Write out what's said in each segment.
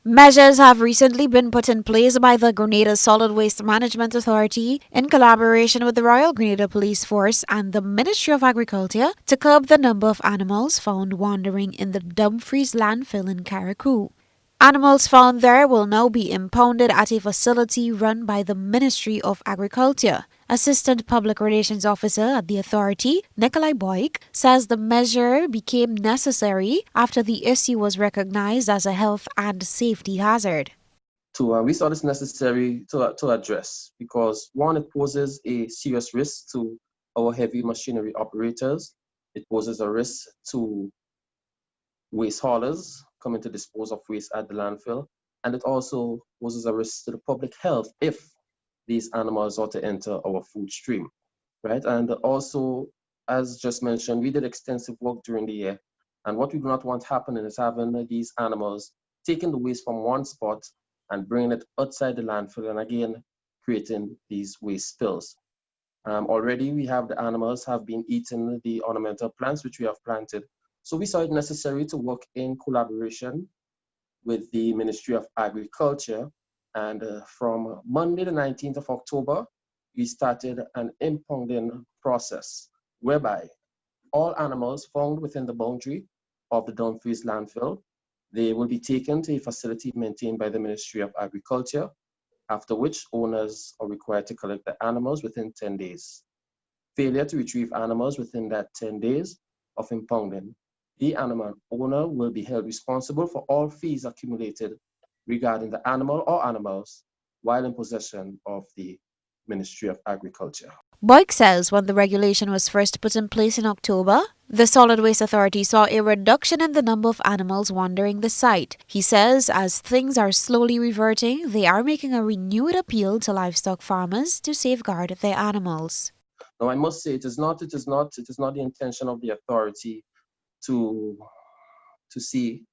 Measures have recently been put in place by the Grenada Solid Waste Management Authority in collaboration with the Royal Grenada Police Force and the Ministry of Agriculture to curb the number of animals found wandering in the Dumfries landfill in Carriacou. Animals found there will now be impounded at a facility run by the Ministry of Agriculture. Assistant Public Relations Officer at the authority, Nikolai Boyk, says the measure became necessary after the issue was recognized as a health and safety hazard. We saw this necessary to address because, one, it poses a serious risk to our heavy machinery operators. It poses a risk to waste haulers coming to dispose of waste at the landfill, and it also poses a risk to the public health if these animals are to enter our food stream, right? And also, as just mentioned, we did extensive work during the year, and what we do not want happening is having these animals taking the waste from one spot and bringing it outside the landfill, and again, creating these waste spills. Already, we have the animals have been eating the ornamental plants which we have planted. So we saw it necessary to work in collaboration with the Ministry of Agriculture. And from Monday, the 19th of October, we started an impounding process whereby all animals found within the boundary of the Dumfries landfill, they will be taken to a facility maintained by the Ministry of Agriculture, after which owners are required to collect the animals within 10 days. Failure to retrieve animals within that 10 days of impounding, the animal owner will be held responsible for all fees accumulated regarding the animal or animals while in possession of the Ministry of Agriculture. Boyk says when the regulation was first put in place in October, the Solid Waste Authority saw a reduction in the number of animals wandering the site. He says as things are slowly reverting, they are making a renewed appeal to livestock farmers to safeguard their animals. Now, I must say, it is not the intention of the authority to see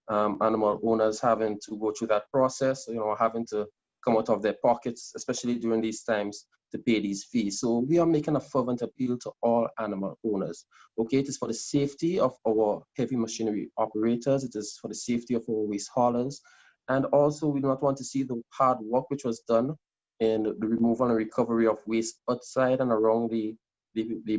animal owners having to go through that process, having to come out of their pockets, especially during these times, to pay these fees. So we are making a fervent appeal to all animal owners. Okay, it is for the safety of our heavy machinery operators. It is for the safety of our waste haulers. And also, we do not want to see the hard work which was done in the removal and recovery of waste outside and around the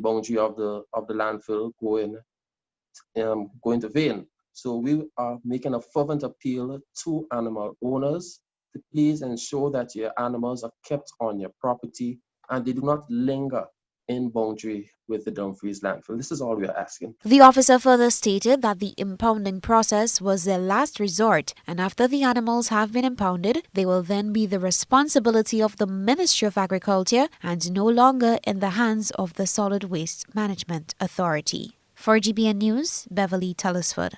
boundary of the landfill going to vain. So we are making a fervent appeal to animal owners to please ensure that your animals are kept on your property and they do not linger in boundary with the Dumfries landfill. This is all we are asking. The officer further stated that the impounding process was their last resort, and after the animals have been impounded, they will then be the responsibility of the Ministry of Agriculture and no longer in the hands of the Solid Waste Management Authority. For GBN News, Beverly Tellisford.